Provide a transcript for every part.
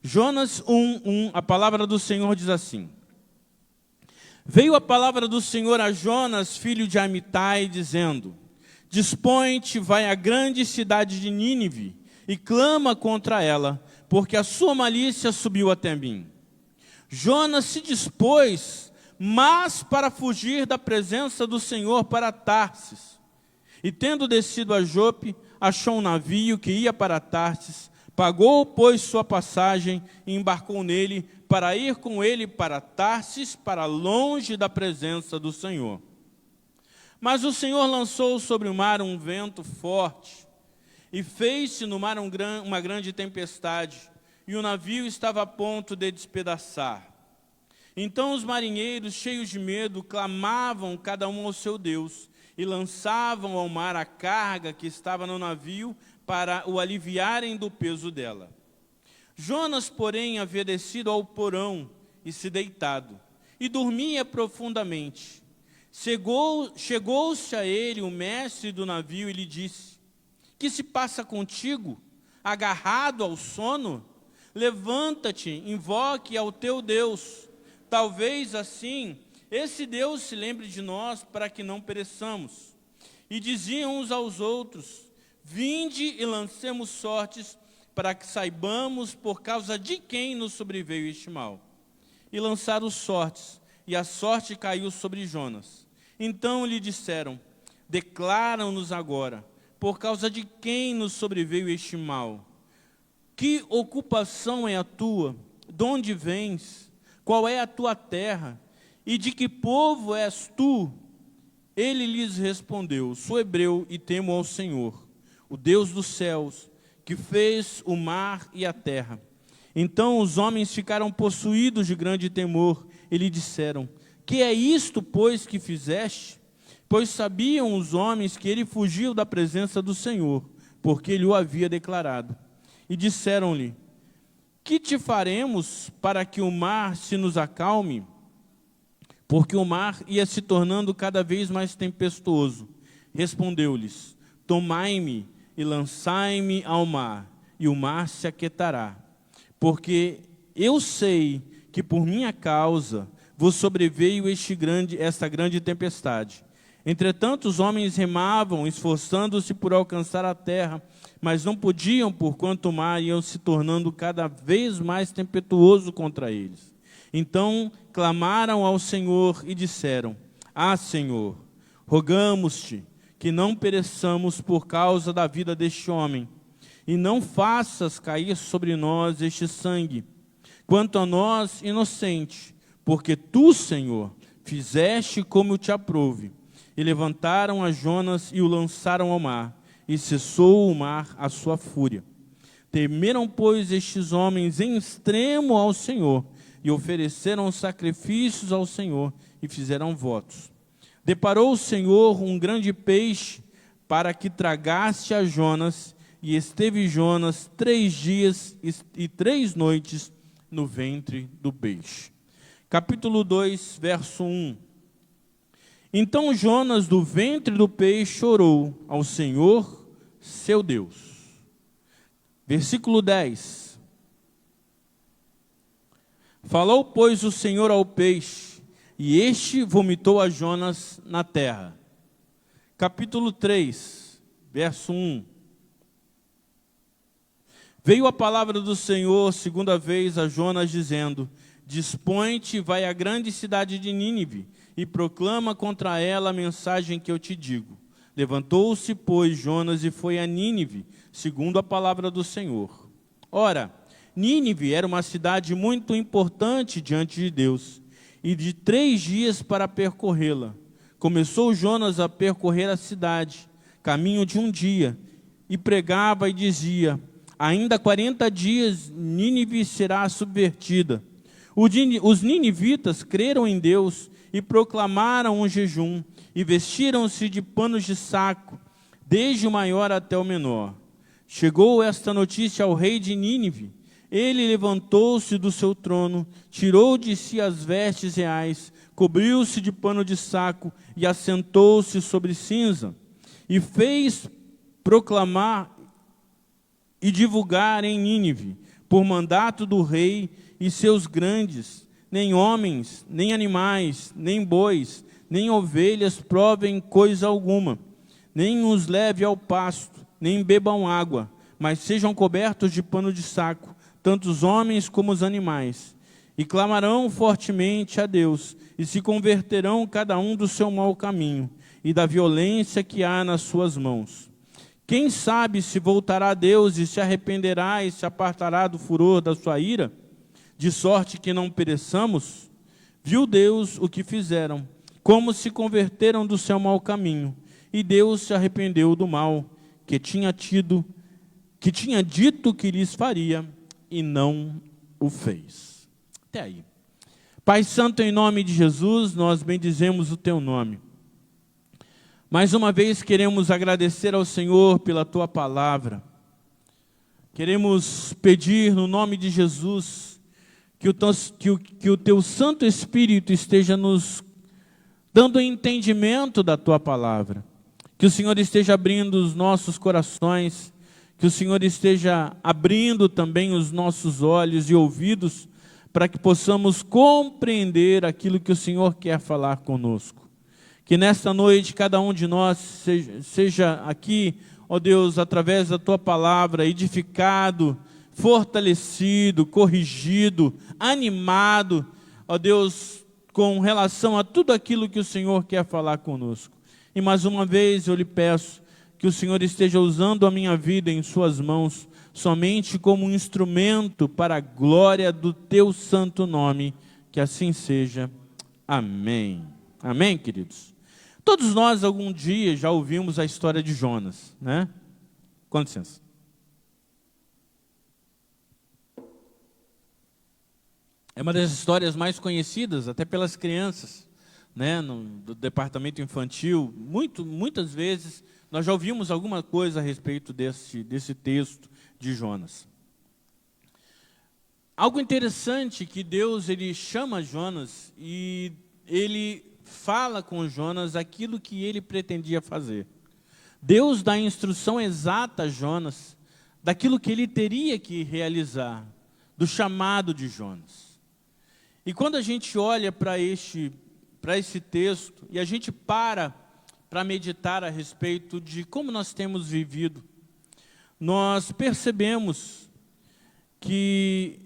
Jonas 1:1, a palavra do Senhor diz assim: Veio a palavra do Senhor a Jonas, filho de Amitai, dizendo: Dispõe-te, vai à grande cidade de Nínive, e clama contra ela, porque a sua malícia subiu até mim. Jonas se dispôs, mas para fugir da presença do Senhor para Tarsis. E tendo descido a Jope, achou um navio que ia para Tarsis, pagou, pois, sua passagem e embarcou nele para ir com ele para Tarsis, para longe da presença do Senhor. Mas o Senhor lançou sobre o mar um vento forte, e fez-se no mar uma grande tempestade, e o navio estava a ponto de despedaçar. Então os marinheiros, cheios de medo, clamavam cada um ao seu Deus, e lançavam ao mar a carga que estava no navio, para o aliviarem do peso dela. Jonas, porém, havia descido ao porão e se deitado, e dormia profundamente. Chegou-se a ele o mestre do navio e lhe disse: Que se passa contigo, agarrado ao sono? Levanta-te, invoque ao teu Deus. Talvez assim esse Deus se lembre de nós para que não pereçamos. E diziam uns aos outros: Vinde e lancemos sortes, para que saibamos por causa de quem nos sobreveio este mal. E lançaram sortes, e a sorte caiu sobre Jonas. Então lhe disseram: Declara-nos agora, por causa de quem nos sobreveio este mal. Que ocupação é a tua? De onde vens? Qual é a tua terra? E de que povo és tu? Ele lhes respondeu: Sou hebreu e temo ao Senhor, o Deus dos céus, que fez o mar e a terra. Então os homens ficaram possuídos de grande temor e lhe disseram: Que é isto, pois, que fizeste? Pois sabiam os homens que ele fugiu da presença do Senhor, porque ele o havia declarado. E disseram-lhe: Que te faremos para que o mar se nos acalme? Porque o mar ia se tornando cada vez mais tempestuoso. Respondeu-lhes: Tomai-me e lançai-me ao mar, e o mar se aquietará. Porque eu sei que por minha causa vos sobreveio esta grande tempestade. Entretanto, os homens remavam, esforçando-se por alcançar a terra, mas não podiam, porquanto o mar ia se tornando cada vez mais tempestuoso contra eles. Então clamaram ao Senhor e disseram: Ah, Senhor, rogamos-te que não pereçamos por causa da vida deste homem, e não faças cair sobre nós este sangue. Quanto a nós, inocente, porque tu, Senhor, fizeste como te aprouve. E levantaram a Jonas e o lançaram ao mar, e cessou o mar a sua fúria. Temeram, pois, estes homens em extremo ao Senhor, e ofereceram sacrifícios ao Senhor, e fizeram votos. Deparou o Senhor um grande peixe para que tragasse a Jonas, e esteve Jonas 3 dias e 3 noites no ventre do peixe. Capítulo 2, verso 1. Então Jonas do ventre do peixe orou ao Senhor, seu Deus. Versículo 10. Falou, pois, o Senhor ao peixe, e este vomitou a Jonas na terra. Capítulo 3, verso 1. Veio a palavra do Senhor segunda vez a Jonas, dizendo: Dispõe-te e vai à grande cidade de Nínive, e proclama contra ela a mensagem que eu te digo. Levantou-se, pois, Jonas e foi a Nínive, segundo a palavra do Senhor. Ora, Nínive era uma cidade muito importante diante de Deus, e de 3 dias para percorrê-la. Começou Jonas a percorrer a cidade, caminho de um dia, e pregava e dizia: Ainda 40 dias Nínive será subvertida. Os ninivitas creram em Deus e proclamaram um jejum, e vestiram-se de panos de saco, desde o maior até o menor. Chegou esta notícia ao rei de Nínive. Ele levantou-se do seu trono, tirou de si as vestes reais, cobriu-se de pano de saco e assentou-se sobre cinza, e fez proclamar e divulgar em Nínive, por mandato do rei e seus grandes, nem homens, nem animais, nem bois, nem ovelhas provem coisa alguma, nem os leve ao pasto, nem bebam água, mas sejam cobertos de pano de saco, tanto os homens como os animais, e clamarão fortemente a Deus, e se converterão cada um do seu mau caminho, e da violência que há nas suas mãos. Quem sabe se voltará a Deus e se arrependerá e se apartará do furor da sua ira, de sorte que não pereçamos? Viu Deus o que fizeram, como se converteram do seu mau caminho, e Deus se arrependeu do mal que tinha dito que lhes faria, e não o fez. Até aí. Pai Santo, em nome de Jesus, nós bendizemos o Teu nome. Mais uma vez queremos agradecer ao Senhor pela Tua palavra. Queremos pedir no nome de Jesus que o Teu Santo Espírito esteja nos dando entendimento da Tua palavra. Que o Senhor esteja abrindo os nossos corações, que o Senhor esteja abrindo também os nossos olhos e ouvidos para que possamos compreender aquilo que o Senhor quer falar conosco. Que nesta noite cada um de nós seja aqui, ó Deus, através da Tua palavra, edificado, fortalecido, corrigido, animado, ó Deus, com relação a tudo aquilo que o Senhor quer falar conosco. E mais uma vez eu lhe peço que o Senhor esteja usando a minha vida em Suas mãos, somente como um instrumento para a glória do Teu santo nome, que assim seja. Amém. Amém, queridos? Todos nós, algum dia, já ouvimos a história de Jonas, né? Com licença. É uma das histórias mais conhecidas, até pelas crianças, né? Do departamento infantil. Muitas vezes, nós já ouvimos alguma coisa a respeito desse texto de Jonas. Algo interessante que Deus ele chama Jonas e ele fala com Jonas aquilo que ele pretendia fazer. Deus dá a instrução exata a Jonas daquilo que ele teria que realizar, do chamado de Jonas. E quando a gente olha para esse texto e a gente para meditar a respeito de como nós temos vivido, nós percebemos que,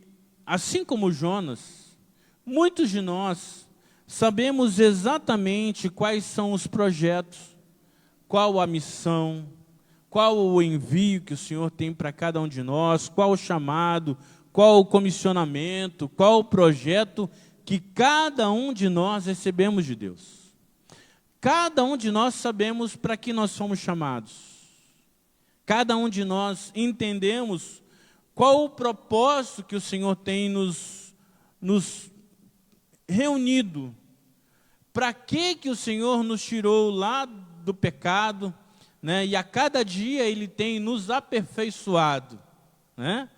assim como Jonas, muitos de nós sabemos exatamente quais são os projetos, qual a missão, qual o envio que o Senhor tem para cada um de nós, qual o chamado, qual o comissionamento, qual o projeto que cada um de nós recebemos de Deus. Cada um de nós sabemos para que nós somos chamados. Cada um de nós entendemos qual o propósito que o Senhor tem nos reunido. Para que o Senhor nos tirou lá do pecado, né? E a cada dia Ele tem nos aperfeiçoado, né?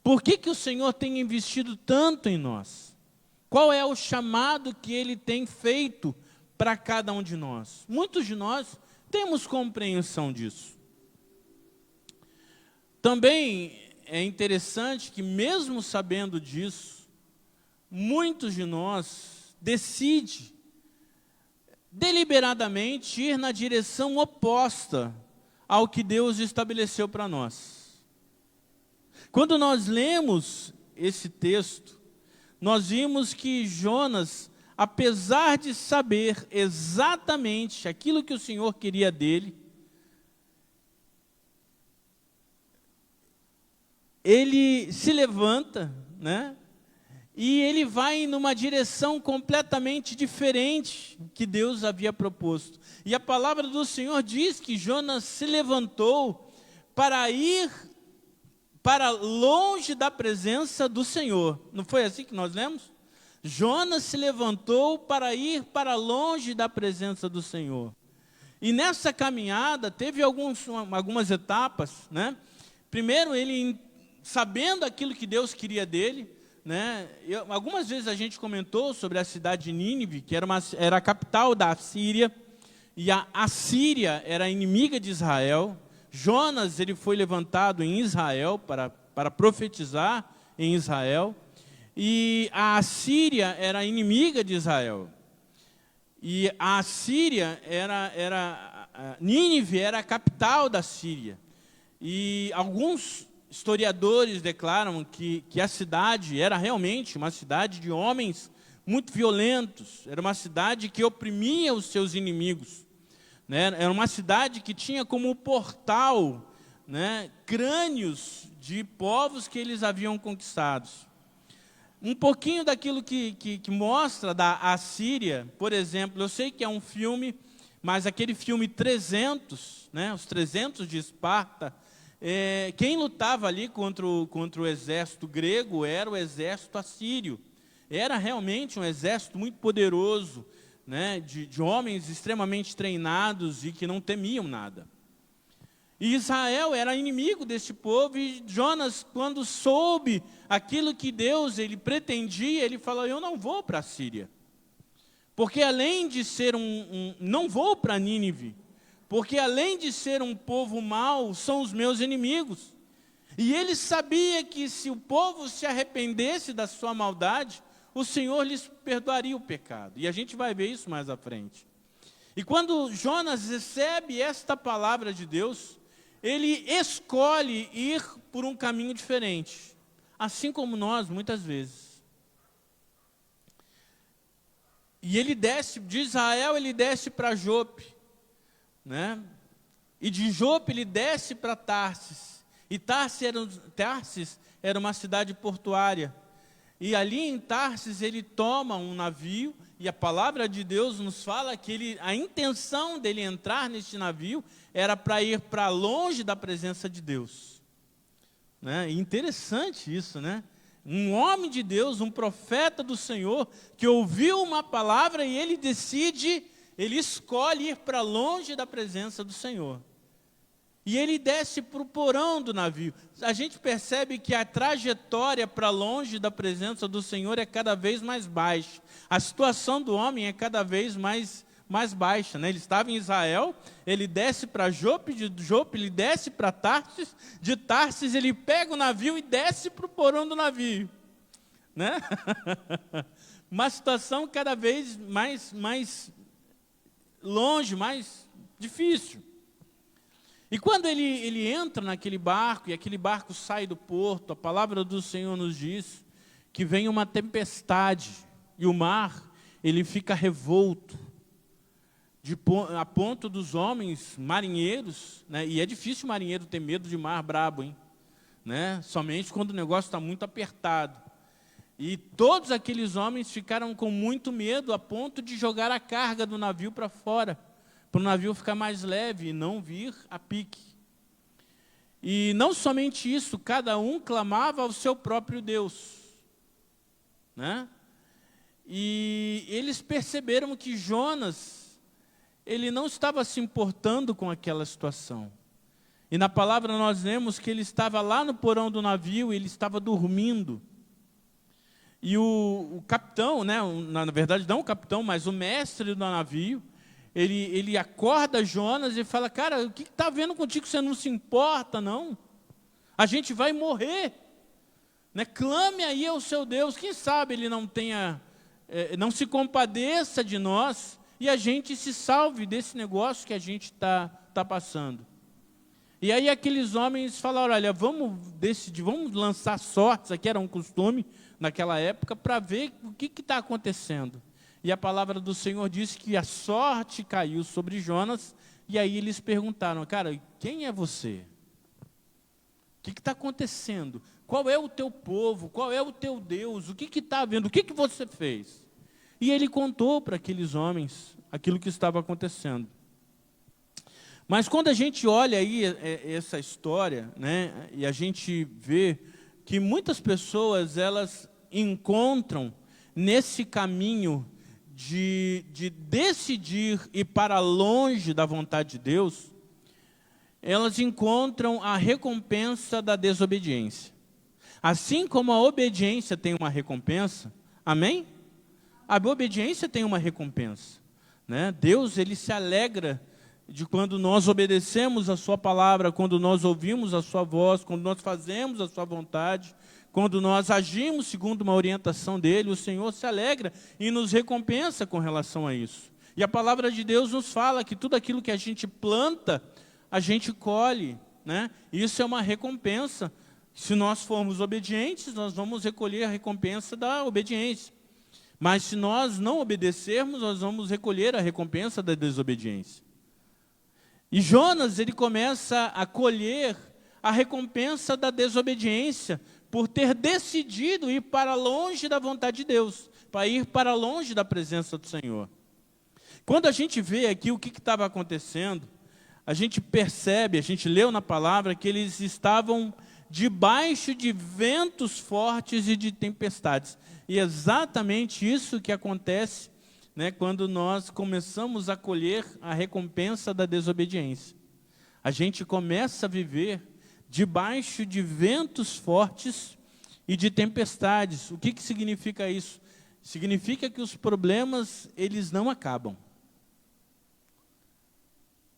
Por que o Senhor tem investido tanto em nós? Qual é o chamado que Ele tem feito para cada um de nós? Muitos de nós temos compreensão disso. Também é interessante que, mesmo sabendo disso, muitos de nós decidem deliberadamente ir na direção oposta ao que Deus estabeleceu para nós. Quando nós lemos esse texto, nós vimos que Jonas, apesar de saber exatamente aquilo que o Senhor queria dele, ele se levanta, né? E ele vai numa direção completamente diferente que Deus havia proposto. E a palavra do Senhor diz que Jonas se levantou para ir para longe da presença do Senhor. Não foi assim que nós lemos? Jonas se levantou para ir para longe da presença do Senhor. E nessa caminhada teve algumas etapas, né? Primeiro, ele, sabendo aquilo que Deus queria dele, né? Algumas vezes a gente comentou sobre a cidade de Nínive, que era a capital da Assíria, e a Assíria era inimiga de Israel. Jonas, ele foi levantado em Israel para profetizar em Israel. E a Assíria era inimiga de Israel. E a Síria Nínive era a capital da Síria. E alguns historiadores declaram que a cidade era realmente uma cidade de homens muito violentos. Era uma cidade que oprimia os seus inimigos, né? Era uma cidade que tinha como portal, né, crânios de povos que eles haviam conquistados. Um pouquinho daquilo que mostra da Assíria, por exemplo, eu sei que é um filme, mas aquele filme 300, né, os 300 de Esparta, quem lutava ali contra o exército grego era o exército assírio. Era realmente um exército muito poderoso, né, de homens extremamente treinados e que não temiam nada. E Israel era inimigo desse povo, e Jonas, quando soube aquilo que Deus ele pretendia, ele falou: eu não vou para a Síria, porque além de ser não vou para Nínive, porque além de ser um povo mau, são os meus inimigos. E ele sabia que se o povo se arrependesse da sua maldade, o Senhor lhes perdoaria o pecado. E a gente vai ver isso mais à frente. E quando Jonas recebe esta palavra de Deus, ele escolhe ir por um caminho diferente, assim como nós, muitas vezes. E ele desce, de Israel ele desce para Jope, né? E de Jope ele desce para Tarsis. E Tarsis era uma cidade portuária. E ali em Tarsis ele toma um navio, e a palavra de Deus nos fala que a intenção dele entrar neste navio era para ir para longe da presença de Deus, né? E interessante isso, né? Um homem de Deus, um profeta do Senhor, que ouviu uma palavra e ele escolhe ir para longe da presença do Senhor. E ele desce para o porão do navio. A gente percebe que a trajetória para longe da presença do Senhor é cada vez mais baixa. A situação do homem é cada vez mais baixa, né? Ele estava em Israel, ele desce para Jope, de Jope ele desce para Tarsis, de Tarsis ele pega o navio e desce para o porão do navio, né? Uma situação cada vez mais longe, mais difícil. E quando ele entra naquele barco, e aquele barco sai do porto, a palavra do Senhor nos diz que vem uma tempestade, e o mar, ele fica revolto, a ponto dos homens marinheiros, né? E é difícil o marinheiro ter medo de mar brabo, hein? Né? Somente quando o negócio está muito apertado. E todos aqueles homens ficaram com muito medo, a ponto de jogar a carga do navio para fora, para o navio ficar mais leve e não vir a pique. E não somente isso, cada um clamava ao seu próprio Deus, né? E eles perceberam que Jonas, ele não estava se importando com aquela situação. E na palavra nós vemos que ele estava lá no porão do navio, ele estava dormindo. E o capitão, né, na verdade não o capitão, mas o mestre do navio, ele acorda Jonas e fala: cara, o que está vendo contigo? Você não se importa, não? A gente vai morrer, né? Clame aí ao seu Deus, quem sabe ele não se compadeça de nós e a gente se salve desse negócio que a gente está passando. E aí aqueles homens falaram: olha, vamos lançar sortes, aqui era um costume naquela época, para ver o que está acontecendo. E a palavra do Senhor diz que a sorte caiu sobre Jonas, e aí eles perguntaram: cara, quem é você? O que está acontecendo? Qual é o teu povo? Qual é o teu Deus? O que está havendo? O que você fez? E ele contou para aqueles homens aquilo que estava acontecendo. Mas quando a gente olha aí essa história, né, e a gente vê que muitas pessoas, elas encontram nesse caminho de decidir ir para longe da vontade de Deus, elas encontram a recompensa da desobediência. Assim como a obediência tem uma recompensa, amém? A obediência tem uma recompensa, né? Deus, ele se alegra de quando nós obedecemos a sua palavra, quando nós ouvimos a sua voz, quando nós fazemos a sua vontade, Quando nós agimos segundo uma orientação dele, o Senhor se alegra e nos recompensa com relação a isso. E a palavra de Deus nos fala que tudo aquilo que a gente planta, a gente colhe, né? Isso é uma recompensa. Se nós formos obedientes, nós vamos recolher a recompensa da obediência. Mas se nós não obedecermos, nós vamos recolher a recompensa da desobediência. E Jonas, ele começa a colher a recompensa da desobediência, por ter decidido ir para longe da vontade de Deus, para ir para longe da presença do Senhor. Quando a gente vê aqui o que estava acontecendo, a gente percebe, a gente leu na palavra que eles estavam debaixo de ventos fortes e de tempestades. E é exatamente isso que acontece, né, quando nós começamos a colher a recompensa da desobediência. A gente começa a viver debaixo de ventos fortes e de tempestades. O que significa isso? Significa que os problemas, eles não acabam.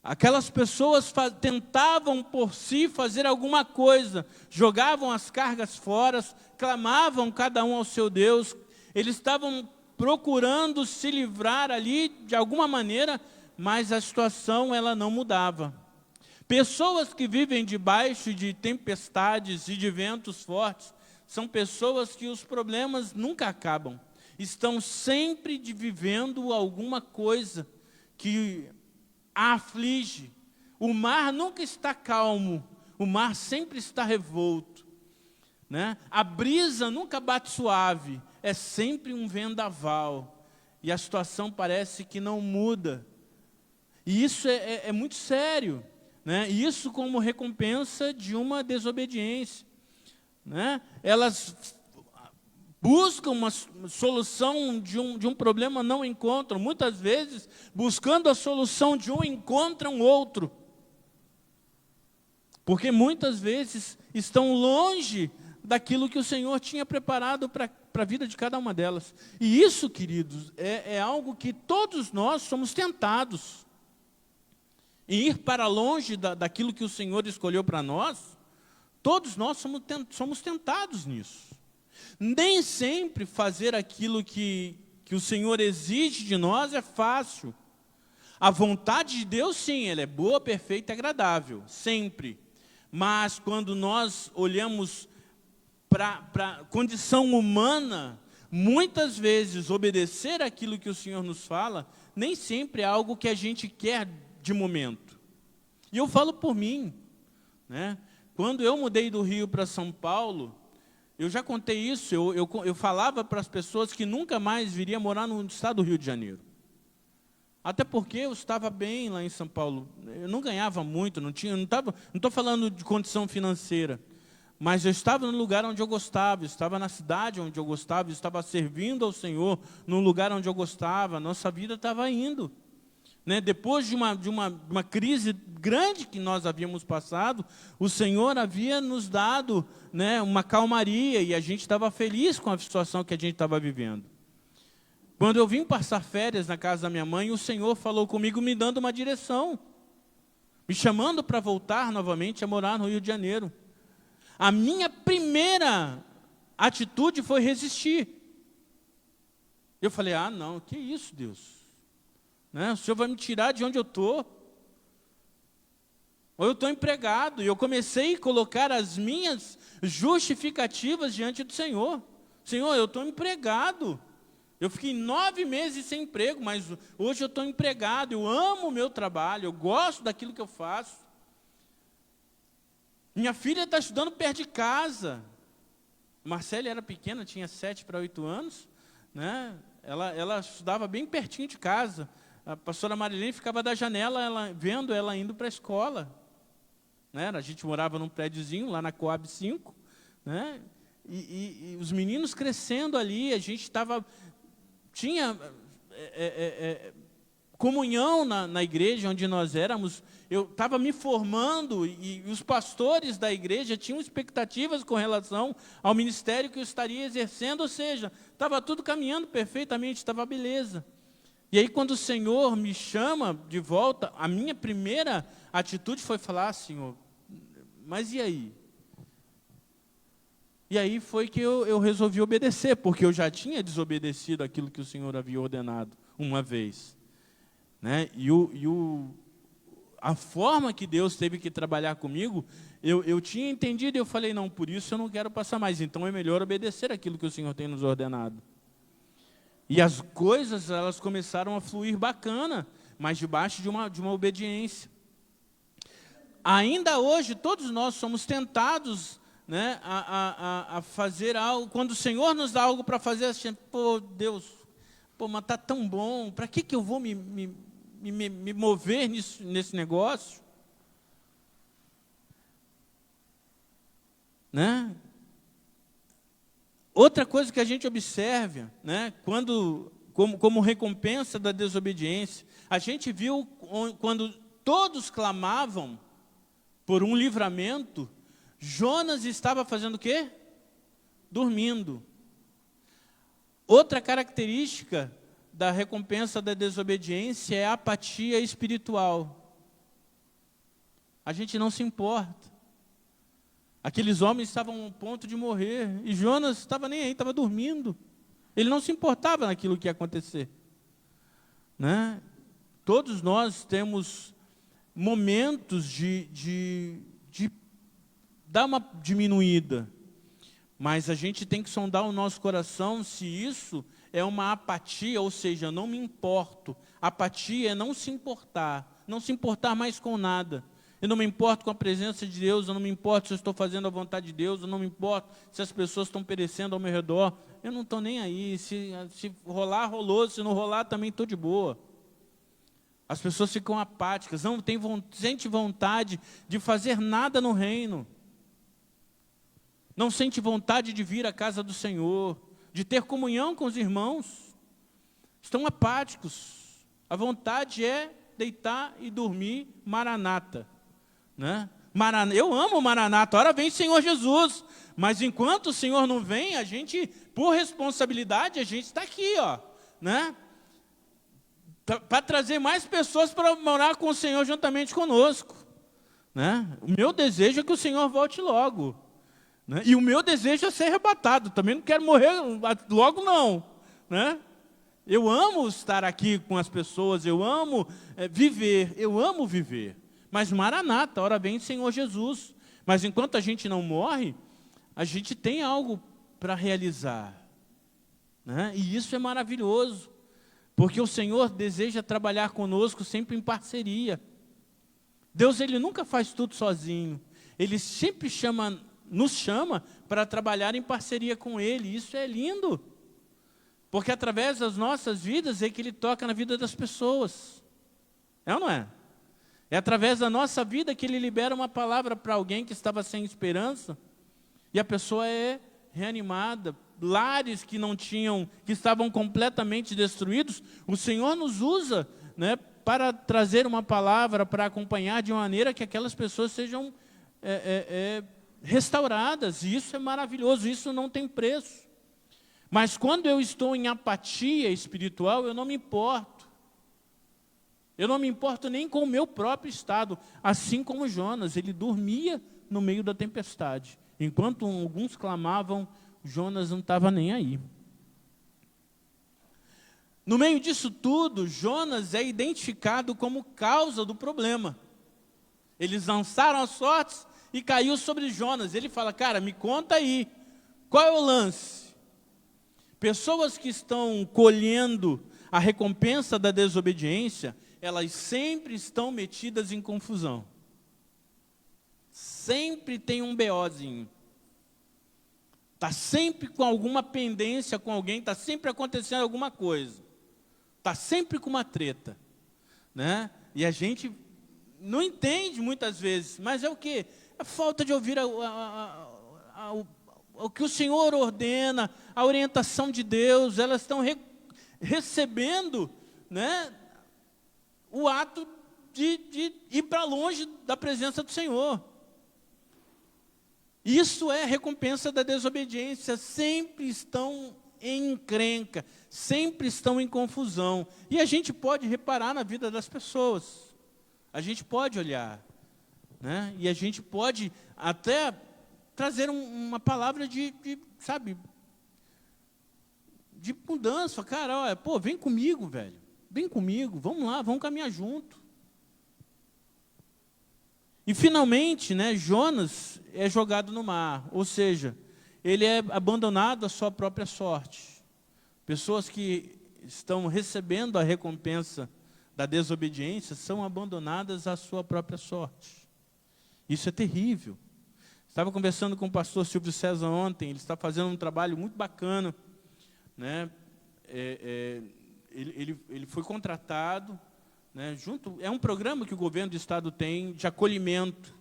Aquelas pessoas tentavam por si fazer alguma coisa, jogavam as cargas fora, clamavam cada um ao seu Deus, eles estavam procurando se livrar ali de alguma maneira, mas a situação ela não mudava. Pessoas que vivem debaixo de tempestades e de ventos fortes, são pessoas que os problemas nunca acabam. Estão sempre vivendo alguma coisa que a aflige. O mar nunca está calmo, o mar sempre está revolto, né? A brisa nunca bate suave, é sempre um vendaval. E a situação parece que não muda. E isso é muito sério. Né? Isso como recompensa de uma desobediência. Né? Elas buscam uma solução de um problema, não encontram. Muitas vezes, buscando a solução de um, encontram outro. Porque muitas vezes estão longe daquilo que o Senhor tinha preparado para a vida de cada uma delas. E isso, queridos, é algo que todos nós somos tentados. E ir para longe daquilo que o Senhor escolheu para nós, todos nós somos tentados nisso. Nem sempre fazer aquilo que o Senhor exige de nós é fácil. A vontade de Deus, sim, ela é boa, perfeita e agradável, sempre. Mas quando nós olhamos para a condição humana, muitas vezes obedecer aquilo que o Senhor nos fala, nem sempre é algo que a gente quer de momento. E eu falo por mim, né? Quando eu mudei do Rio para São Paulo, eu já contei isso, eu falava para as pessoas que nunca mais viria morar no estado do Rio de Janeiro. Até porque eu estava bem lá em São Paulo, eu não ganhava muito, não estou falando de condição financeira, mas eu estava no lugar onde eu gostava, eu estava na cidade onde eu gostava, eu estava servindo ao Senhor no lugar onde eu gostava, a nossa vida estava indo. Né? Depois de uma crise grande que nós havíamos passado, o Senhor havia nos dado, né, uma calmaria e a gente estava feliz com a situação que a gente estava vivendo. Quando eu vim passar férias na casa da minha mãe, o Senhor falou comigo me dando uma direção, me chamando para voltar novamente a morar no Rio de Janeiro. A minha primeira atitude foi resistir. Eu falei, não, que isso, Deus? Né? O Senhor vai me tirar de onde eu estou? Ou eu estou empregado? E eu comecei a colocar as minhas justificativas diante do Senhor. Senhor, eu estou empregado. Eu fiquei 9 meses sem emprego, mas hoje eu estou empregado. Eu amo o meu trabalho, eu gosto daquilo que eu faço. Minha filha está estudando perto de casa. Marcela era pequena, tinha 7 para 8 anos. Né? Ela estudava bem pertinho de casa. A pastora Marilene ficava da janela vendo ela indo para a escola. Né? A gente morava num prédiozinho lá na Coab 5. Né? E os meninos crescendo ali, a gente tinha comunhão na igreja onde nós éramos. Eu estava me formando e os pastores da igreja tinham expectativas com relação ao ministério que eu estaria exercendo, ou seja, estava tudo caminhando perfeitamente, estava beleza. E aí quando o Senhor me chama de volta, a minha primeira atitude foi falar, Senhor, mas e aí? E aí foi que eu resolvi obedecer, porque eu já tinha desobedecido aquilo que o Senhor havia ordenado uma vez. Né? A forma que Deus teve que trabalhar comigo, eu tinha entendido e eu falei, não, por isso eu não quero passar mais, então é melhor obedecer aquilo que o Senhor tem nos ordenado. E as coisas, elas começaram a fluir bacana, mas debaixo de uma obediência. Ainda hoje, todos nós somos tentados, né, a fazer algo. Quando o Senhor nos dá algo para fazer, assim, pô, Deus, mas está tão bom, para que eu vou me mover nesse negócio? Né? Outra coisa que a gente observa, né, como recompensa da desobediência, a gente viu quando todos clamavam por um livramento, Jonas estava fazendo o quê? Dormindo. Outra característica da recompensa da desobediência é a apatia espiritual. A gente não se importa. Aqueles homens estavam a ponto de morrer, e Jonas estava nem aí, estava dormindo. Ele não se importava naquilo que ia acontecer. Né? Todos nós temos momentos de dar uma diminuída, mas a gente tem que sondar o nosso coração se isso é uma apatia, ou seja, eu não me importo. Apatia é não se importar mais com nada. Eu não me importo com a presença de Deus, eu não me importo se eu estou fazendo a vontade de Deus, eu não me importo se as pessoas estão perecendo ao meu redor, eu não estou nem aí, se rolar, rolou, se não rolar, também estou de boa. As pessoas ficam apáticas, não sente vontade de fazer nada no reino, não sente vontade de vir à casa do Senhor, de ter comunhão com os irmãos, estão apáticos. A vontade é deitar e dormir, maranata. Né? Eu amo Maranata, ora vem Senhor Jesus, mas enquanto o Senhor não vem, a gente, por responsabilidade, a gente está aqui, ó, né? Para trazer mais pessoas para morar com o Senhor juntamente conosco. Né? O meu desejo é que o Senhor volte logo. Né? E o meu desejo é ser arrebatado, também não quero morrer logo não. Né? Eu amo estar aqui com as pessoas, eu amo viver. Mas Maranata, ora vem Senhor Jesus. Mas enquanto a gente não morre, a gente tem algo para realizar. Né? E isso é maravilhoso. Porque o Senhor deseja trabalhar conosco sempre em parceria. Deus, Ele nunca faz tudo sozinho. Ele sempre nos chama para trabalhar em parceria com Ele. Isso é lindo. Porque através das nossas vidas é que Ele toca na vida das pessoas. É ou não é? É através da nossa vida que Ele libera uma palavra para alguém que estava sem esperança. E a pessoa é reanimada. Lares que que estavam completamente destruídos, o Senhor nos usa, né, para trazer uma palavra, para acompanhar de uma maneira que aquelas pessoas sejam restauradas. E isso é maravilhoso, isso não tem preço. Mas quando eu estou em apatia espiritual, eu não me importo. Eu não me importo nem com o meu próprio estado, assim como Jonas, ele dormia no meio da tempestade. Enquanto alguns clamavam, Jonas não estava nem aí. No meio disso tudo, Jonas é identificado como causa do problema. Eles lançaram as sortes e caiu sobre Jonas. Ele fala, cara, me conta aí, qual é o lance? Pessoas que estão colhendo a recompensa da desobediência, elas sempre estão metidas em confusão. Sempre tem um BOzinho. Está sempre com alguma pendência com alguém, está sempre acontecendo alguma coisa. Está sempre com uma treta. Né? E a gente não entende muitas vezes, mas é o quê? A falta de ouvir o que o Senhor ordena, a orientação de Deus. Elas estão recebendo, né, o ato de ir para longe da presença do Senhor. Isso é a recompensa da desobediência. Sempre estão em encrenca, sempre estão em confusão. E a gente pode reparar na vida das pessoas. A gente pode olhar. Né? E a gente pode até trazer uma palavra sabe, de mudança. Cara, olha, pô, vem comigo, velho. Vem comigo, vamos lá, vamos caminhar junto. E finalmente, né, Jonas é jogado no mar, ou seja, ele é abandonado à sua própria sorte. Pessoas que estão recebendo a recompensa da desobediência são abandonadas à sua própria sorte. Isso é terrível. Estava conversando com o pastor Silvio César ontem, ele está fazendo um trabalho muito bacana, né? Ele foi contratado, né, é um programa que o governo do estado tem de acolhimento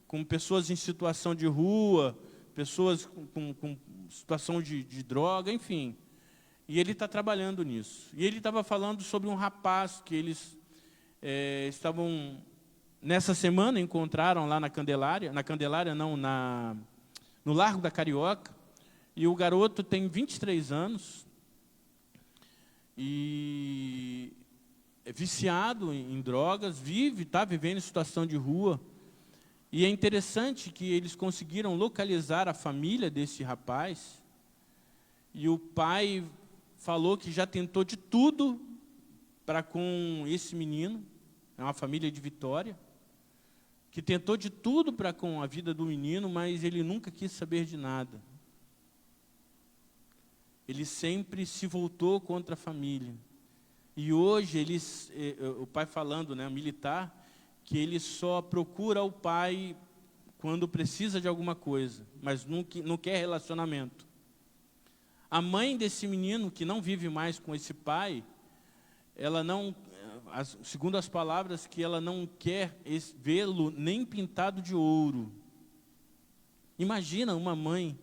com pessoas em situação de rua, pessoas com situação de droga, enfim. E ele está trabalhando nisso. E ele estava falando sobre um rapaz que eles estavam, nessa semana, encontraram lá na Candelária não, no Largo da Carioca, e o garoto tem 23 anos, e é viciado em drogas, está vivendo em situação de rua. E é interessante que eles conseguiram localizar a família desse rapaz, e o pai falou que já tentou de tudo para com esse menino, é uma família de Vitória, que tentou de tudo para com a vida do menino, mas ele nunca quis saber de nada. Ele sempre se voltou contra a família. E hoje, o pai falando, né, militar, que ele só procura o pai quando precisa de alguma coisa, mas não quer relacionamento. A mãe desse menino, que não vive mais com esse pai, ela não, segundo as palavras, que ela não quer vê-lo nem pintado de ouro. Imagina uma mãe,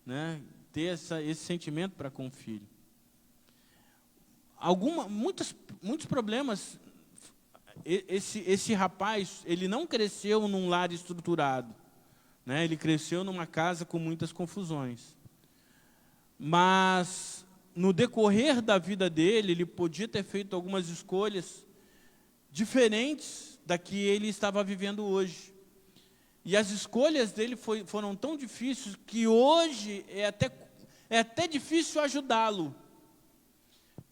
né, ter esse sentimento para com o filho. Muitos problemas. Esse rapaz, ele não cresceu num lar estruturado, né? Ele cresceu numa casa com muitas confusões. Mas, no decorrer da vida dele, ele podia ter feito algumas escolhas diferentes da que ele estava vivendo hoje. E as escolhas dele foram tão difíceis que hoje é até difícil ajudá-lo.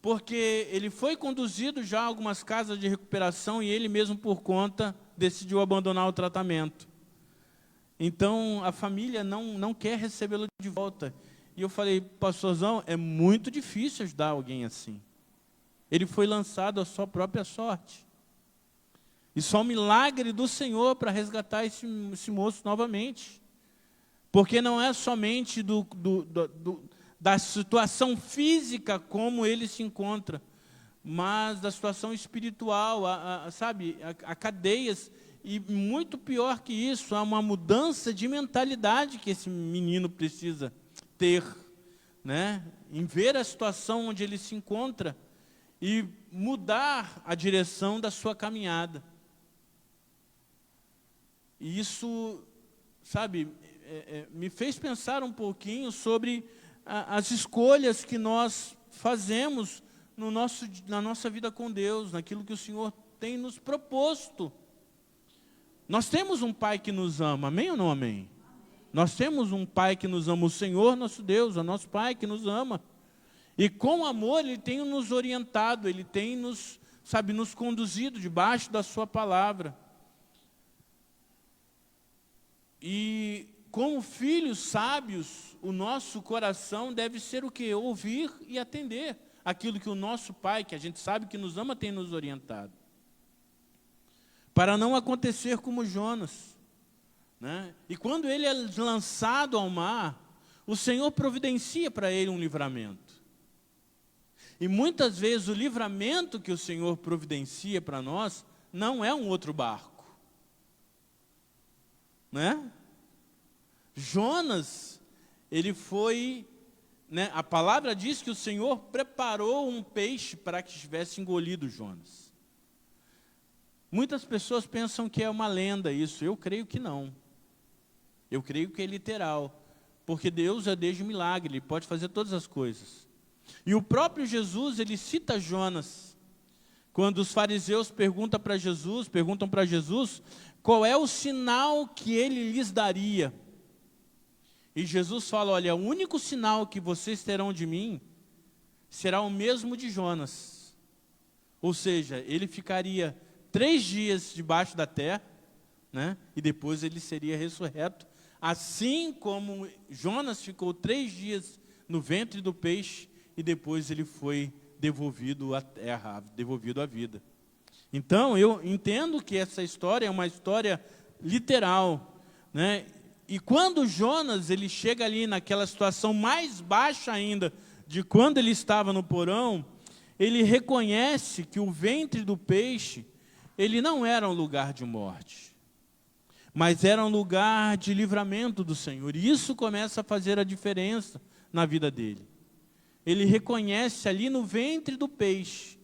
Porque ele foi conduzido já a algumas casas de recuperação e ele mesmo, por conta, decidiu abandonar o tratamento. Então, a família não quer recebê-lo de volta. E eu falei, pastorzão, é muito difícil ajudar alguém assim. Ele foi lançado à sua própria sorte. E só um milagre do Senhor para resgatar esse moço novamente. Porque não é somente da situação física como ele se encontra, mas da situação espiritual, sabe, há cadeias, e muito pior que isso, há uma mudança de mentalidade que esse menino precisa ter, né? Em ver a situação onde ele se encontra e mudar a direção da sua caminhada. E isso, sabe, me fez pensar um pouquinho sobre as escolhas que nós fazemos na nossa vida com Deus, naquilo que o Senhor tem nos proposto. Nós temos um Pai que nos ama, amém ou não amém? Nós temos um Pai que nos ama, o Senhor nosso Deus, é o nosso Pai que nos ama. E com amor Ele tem nos orientado, Ele tem nos conduzido debaixo da sua palavra. E como filhos sábios, o nosso coração deve ser o quê? Ouvir e atender aquilo que o nosso Pai, que a gente sabe que nos ama, tem nos orientado. Para não acontecer como Jonas, né? E quando ele é lançado ao mar, o Senhor providencia para ele um livramento. E muitas vezes o livramento que o Senhor providencia para nós não é um outro barco, né? Jonas, ele foi, né, a palavra diz que o Senhor preparou um peixe para que tivesse engolido Jonas. Muitas pessoas pensam que é uma lenda isso, eu creio que não. Eu creio que é literal, porque Deus é Deus de milagre, Ele pode fazer todas as coisas. E o próprio Jesus, ele cita Jonas, quando os fariseus perguntam para Jesus qual é o sinal que ele lhes daria. E Jesus fala, olha, o único sinal que vocês terão de mim será o mesmo de Jonas. Ou seja, ele ficaria 3 dias debaixo da terra, né? E depois ele seria ressurreto. Assim como Jonas ficou 3 dias no ventre do peixe e depois ele foi devolvido à terra, devolvido à vida. Então, eu entendo que essa história é uma história literal, né? E quando Jonas ele chega ali naquela situação mais baixa ainda de quando ele estava no porão, ele reconhece que o ventre do peixe, ele não era um lugar de morte, mas era um lugar de livramento do Senhor. E isso começa a fazer a diferença na vida dele. Ele reconhece ali no ventre do peixe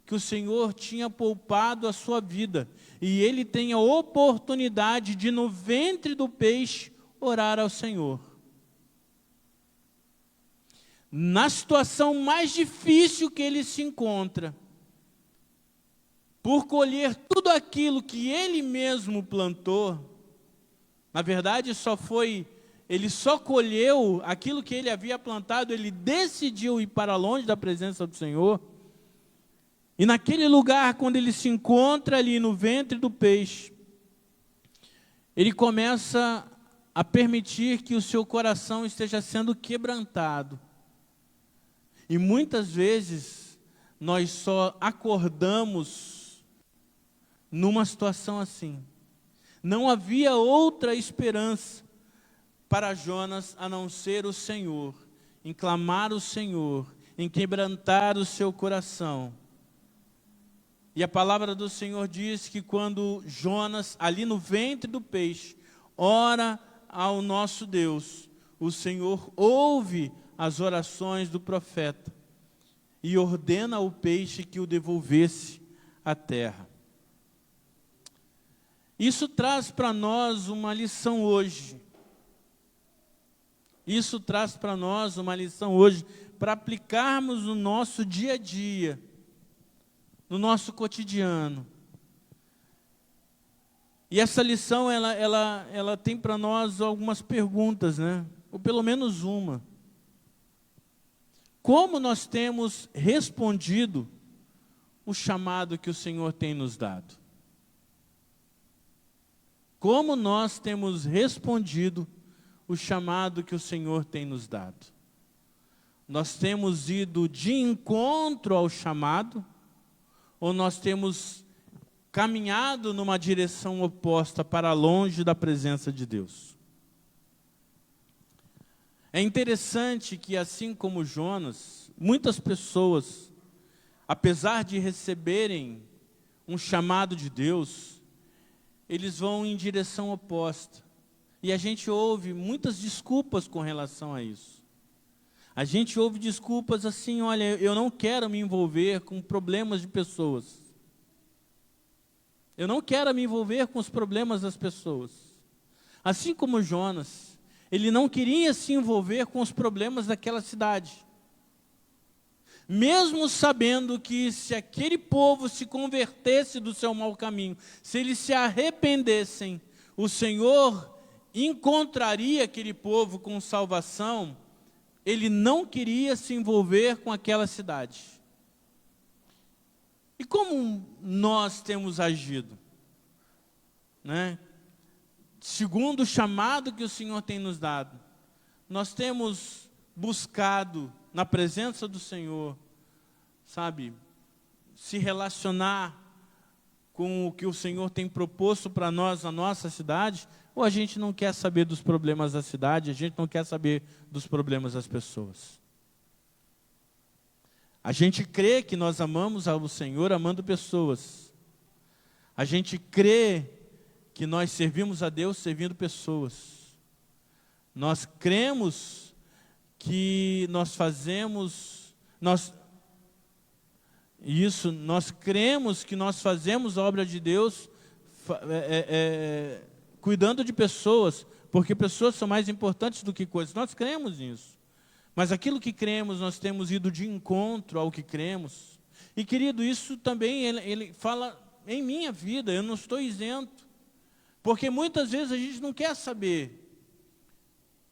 que o Senhor tinha poupado a sua vida. E ele tem a oportunidade de, no ventre do peixe, orar ao Senhor. Na situação mais difícil que ele se encontra, por colher tudo aquilo que ele mesmo plantou, na verdade ele só colheu aquilo que ele havia plantado, ele decidiu ir para longe da presença do Senhor. E naquele lugar, quando ele se encontra ali no ventre do peixe, ele começa a permitir que o seu coração esteja sendo quebrantado. E muitas vezes, nós só acordamos numa situação assim. Não havia outra esperança para Jonas a não ser o Senhor, em clamar o Senhor, em quebrantar o seu coração. E a palavra do Senhor diz que quando Jonas, ali no ventre do peixe, ora ao nosso Deus, o Senhor ouve as orações do profeta e ordena ao peixe que o devolvesse à terra. Isso traz para nós uma lição hoje. Isso traz para nós uma lição hoje, para aplicarmos no nosso dia a dia, no nosso cotidiano. E essa lição, ela tem para nós algumas perguntas, né? Ou pelo menos uma. Como nós temos respondido o chamado que o Senhor tem nos dado? Como nós temos respondido o chamado que o Senhor tem nos dado? Nós temos ido de encontro ao chamado, ou nós temos caminhado numa direção oposta para longe da presença de Deus? É interessante que, assim como Jonas, muitas pessoas, apesar de receberem um chamado de Deus, eles vão em direção oposta. E a gente ouve muitas desculpas com relação a isso. A gente ouve desculpas assim, olha, eu não quero me envolver com problemas de pessoas. Eu não quero me envolver com os problemas das pessoas. Assim como Jonas, ele não queria se envolver com os problemas daquela cidade. Mesmo sabendo que se aquele povo se convertesse do seu mau caminho, se eles se arrependessem, o Senhor encontraria aquele povo com salvação. Ele não queria se envolver com aquela cidade. E como nós temos agido? Né? Segundo o chamado que o Senhor tem nos dado, nós temos buscado na presença do Senhor, sabe, se relacionar com o que o Senhor tem proposto para nós na nossa cidade, ou a gente não quer saber dos problemas da cidade, a gente não quer saber dos problemas das pessoas. A gente crê que nós amamos ao Senhor amando pessoas. A gente crê que nós servimos a Deus servindo pessoas. Nós cremos que nós fazemos, nós cremos que nós fazemos a obra de Deus cuidando de pessoas, porque pessoas são mais importantes do que coisas. Nós cremos nisso. Mas aquilo que cremos, nós temos ido de encontro ao que cremos. E, querido, isso também ele fala em minha vida, eu não estou isento. Porque muitas vezes a gente não quer saber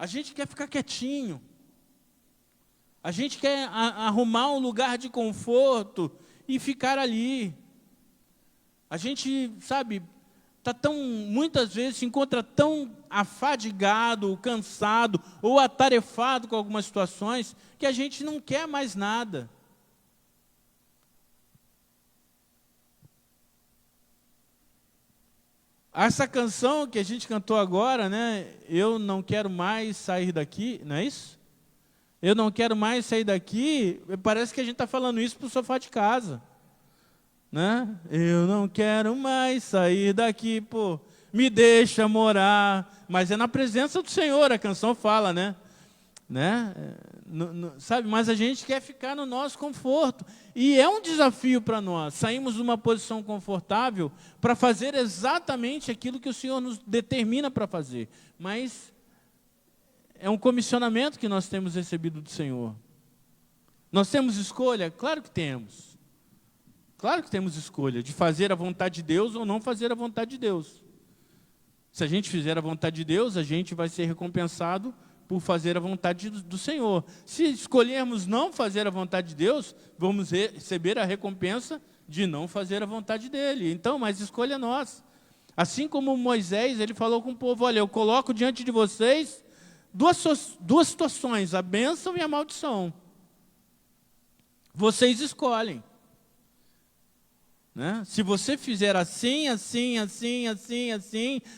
A gente quer ficar quietinho. A gente quer arrumar um lugar de conforto e ficar ali. A gente, sabe, muitas vezes se encontra tão afadigado, cansado ou atarefado com algumas situações que a gente não quer mais nada. Essa canção que a gente cantou agora, né? Eu não quero mais sair daqui, não é isso? Eu não quero mais sair daqui, parece que a gente está falando isso para o sofá de casa. Né? Eu não quero mais sair daqui, pô, me deixa morar. Mas é na presença do Senhor, a canção fala, né? Sabe? Mas a gente quer ficar no nosso conforto. E é um desafio para nós. Saímos de uma posição confortável para fazer exatamente aquilo que o Senhor nos determina para fazer. Mas é um comissionamento que nós temos recebido do Senhor. Nós temos escolha? Claro que temos. Claro que temos escolha de fazer a vontade de Deus ou não fazer a vontade de Deus. Se a gente fizer a vontade de Deus, a gente vai ser recompensado por fazer a vontade do Senhor. Se escolhermos não fazer a vontade de Deus, vamos receber a recompensa de não fazer a vontade dele. Então, mas escolha nós. Assim como Moisés, ele falou com o povo, olha, eu coloco diante de vocês duas situações, a bênção e a maldição. Vocês escolhem. Né? Se você fizer assim,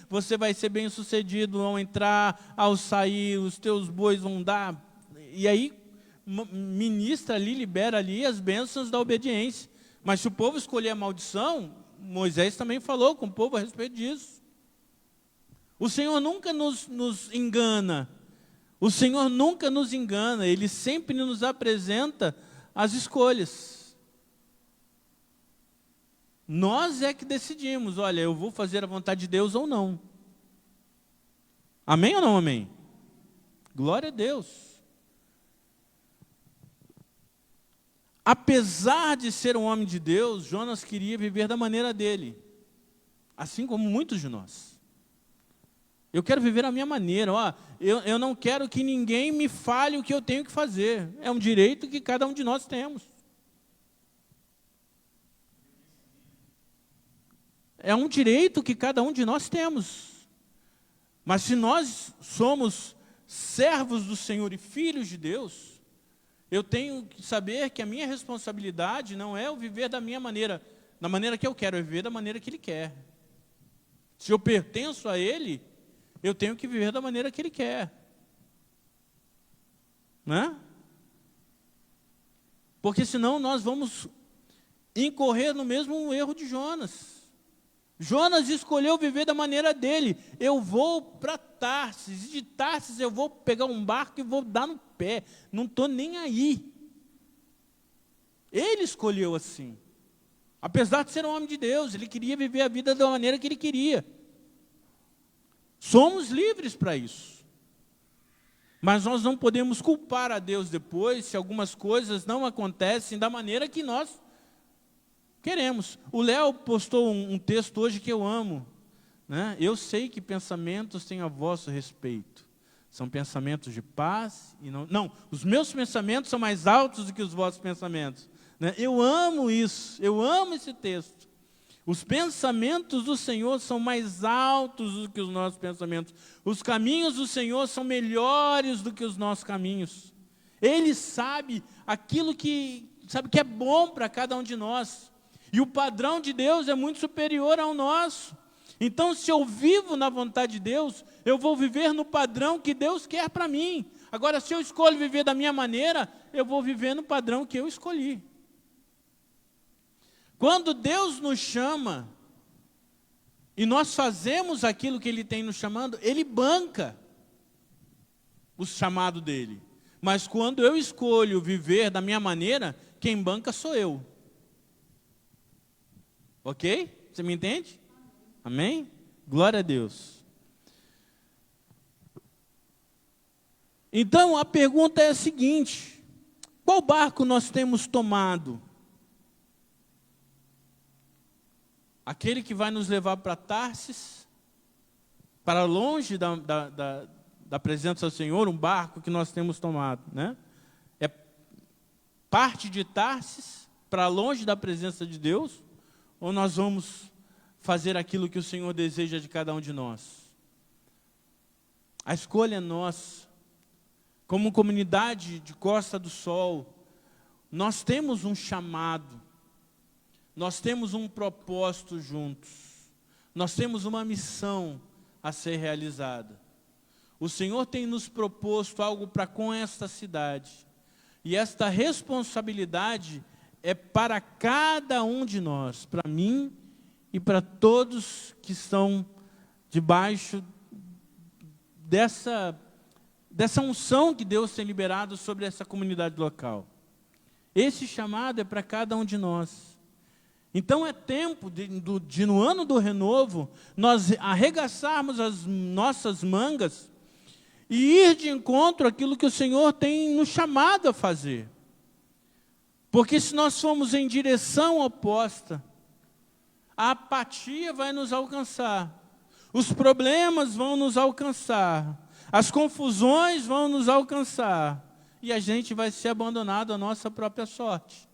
você vai ser bem sucedido ao entrar, ao sair, os teus bois vão dar. E aí, ministra ali, libera ali as bênçãos da obediência. Mas se o povo escolher a maldição, Moisés também falou com o povo a respeito disso. O Senhor nunca nos engana. O Senhor nunca nos engana. Ele sempre nos apresenta as escolhas. Nós é que decidimos, olha, eu vou fazer a vontade de Deus ou não. Amém ou não amém? Glória a Deus. Apesar de ser um homem de Deus, Jonas queria viver da maneira dele. Assim como muitos de nós. Eu quero viver a minha maneira. Ó, eu não quero que ninguém me fale o que eu tenho que fazer. É um direito que cada um de nós temos. É um direito que cada um de nós temos. Mas se nós somos servos do Senhor e filhos de Deus, eu tenho que saber que a minha responsabilidade não é o viver da minha maneira, da maneira que eu quero, é viver da maneira que Ele quer. Se eu pertenço a Ele, eu tenho que viver da maneira que Ele quer. Né? Porque senão nós vamos incorrer no mesmo erro de Jonas. Jonas escolheu viver da maneira dele. Eu vou para Tarsis, e de Tarsis eu vou pegar um barco e vou dar no pé. Não estou nem aí. Ele escolheu assim. Apesar de ser um homem de Deus, ele queria viver a vida da maneira que ele queria. Somos livres para isso. Mas nós não podemos culpar a Deus depois se algumas coisas não acontecem da maneira que nós queremos. O Léo postou um texto hoje que eu amo. Né? Eu sei que pensamentos têm a vosso respeito. São pensamentos de paz e não... Não, os meus pensamentos são mais altos do que os vossos pensamentos. Né? Eu amo isso, eu amo esse texto. Os pensamentos do Senhor são mais altos do que os nossos pensamentos. Os caminhos do Senhor são melhores do que os nossos caminhos. Ele sabe aquilo que é bom para cada um de nós. E o padrão de Deus é muito superior ao nosso. Então, se eu vivo na vontade de Deus, eu vou viver no padrão que Deus quer para mim. Agora, se eu escolho viver da minha maneira, eu vou viver no padrão que eu escolhi. Quando Deus nos chama, e nós fazemos aquilo que Ele tem nos chamando, Ele banca o chamado dEle. Mas quando eu escolho viver da minha maneira, quem banca sou eu. Ok? Você me entende? Amém? Glória a Deus. Então, a pergunta é a seguinte: qual barco nós temos tomado? Aquele que vai nos levar para Tarsis? Para longe da da presença do Senhor, um barco que nós temos tomado, né? É parte de Tarsis para longe da presença de Deus, ou nós vamos fazer aquilo que o Senhor deseja de cada um de nós? A escolha é nossa. Como comunidade de Costa do Sol, nós temos um chamado, nós temos um propósito juntos, nós temos uma missão a ser realizada. O Senhor tem nos proposto algo para com esta cidade, e esta responsabilidade é para cada um de nós, para mim e para todos que estão debaixo dessa unção que Deus tem liberado sobre essa comunidade local. Esse chamado é para cada um de nós. Então é tempo de no ano do renovo, nós arregaçarmos as nossas mangas e ir de encontro àquilo que o Senhor tem nos chamado a fazer. Porque se nós formos em direção oposta, a apatia vai nos alcançar, os problemas vão nos alcançar, as confusões vão nos alcançar, e a gente vai ser abandonado à nossa própria sorte.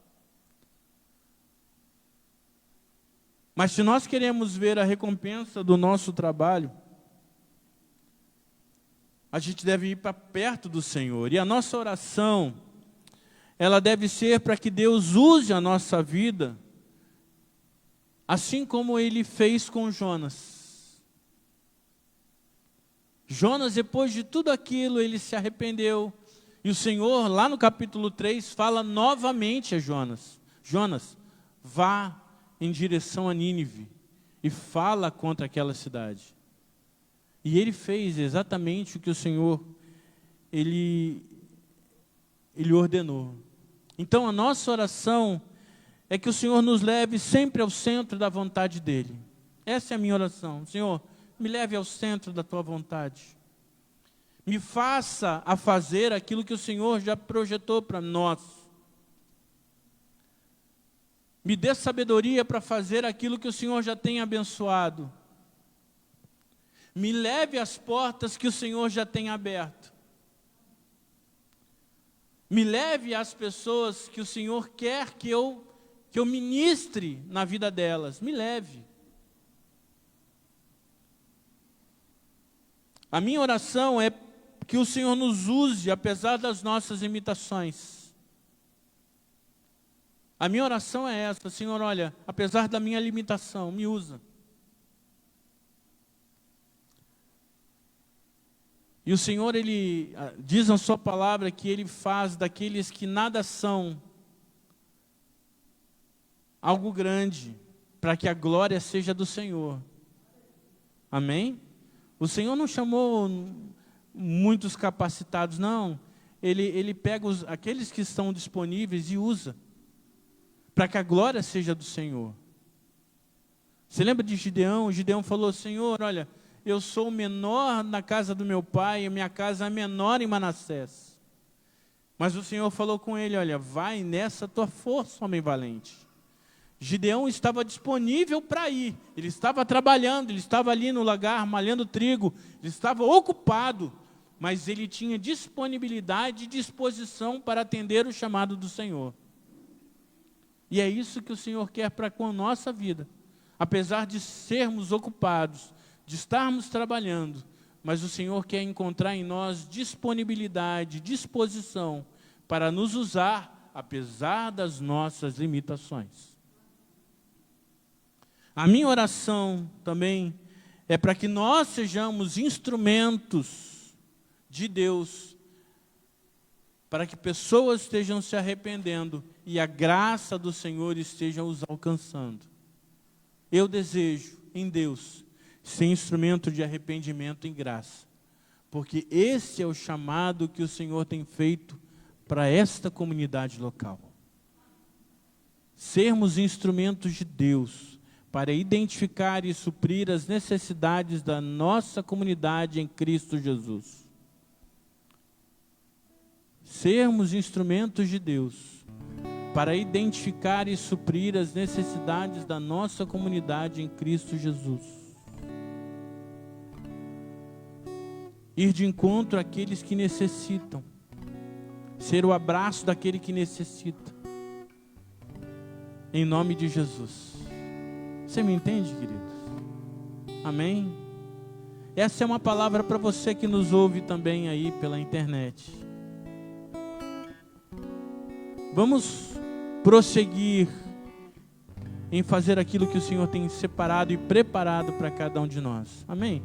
Mas se nós queremos ver a recompensa do nosso trabalho, a gente deve ir para perto do Senhor. E a nossa oração, ela deve ser para que Deus use a nossa vida, assim como Ele fez com Jonas. Jonas, depois de tudo aquilo, ele se arrependeu. E o Senhor, lá no capítulo 3, fala novamente a Jonas: Jonas, vá em direção a Nínive e fala contra aquela cidade. E ele fez exatamente o que o Senhor, ele ordenou. Então a nossa oração é que o Senhor nos leve sempre ao centro da vontade dEle. Essa é a minha oração. Senhor, me leve ao centro da Tua vontade. Me faça a fazer aquilo que o Senhor já projetou para nós. Me dê sabedoria para fazer aquilo que o Senhor já tem abençoado. Me leve às portas que o Senhor já tem aberto. Me leve às pessoas que o Senhor quer que eu ministre na vida delas. Me leve. A minha oração é que o Senhor nos use, apesar das nossas limitações. A minha oração é essa: Senhor, olha, apesar da minha limitação, me usa. E o Senhor, Ele diz na sua palavra que Ele faz daqueles que nada são algo grande, para que a glória seja do Senhor. Amém? O Senhor não chamou muitos capacitados, não. Ele pega aqueles que estão disponíveis e usa, para que a glória seja do Senhor. Você lembra de Gideão? Gideão falou: Senhor, olha, eu sou o menor na casa do meu pai, a minha casa é menor em Manassés. Mas o Senhor falou com ele: olha, vai nessa tua força, homem valente. Gideão estava disponível para ir, ele estava trabalhando, ele estava ali no lagar malhando trigo, ele estava ocupado, mas ele tinha disponibilidade e disposição para atender o chamado do Senhor. E é isso que o Senhor quer para com a nossa vida. Apesar de sermos ocupados, de estarmos trabalhando, mas o Senhor quer encontrar em nós disponibilidade, disposição para nos usar, apesar das nossas limitações. A minha oração também é para que nós sejamos instrumentos de Deus, para que pessoas estejam se arrependendo e a graça do Senhor esteja os alcançando. Eu desejo em Deus ser instrumento de arrependimento em graça, porque esse é o chamado que o Senhor tem feito para esta comunidade local. Sermos instrumentos de Deus para identificar e suprir as necessidades da nossa comunidade em Cristo Jesus. Sermos instrumentos de Deus para identificar e suprir as necessidades da nossa comunidade em Cristo Jesus. ir de encontro àqueles que necessitam, ser o abraço daquele que necessita, em nome de Jesus. Você me entende, queridos? Amém? Essa é uma palavra para você que nos ouve também aí pela internet. Vamos prosseguir em fazer aquilo que o Senhor tem separado e preparado para cada um de nós. Amém?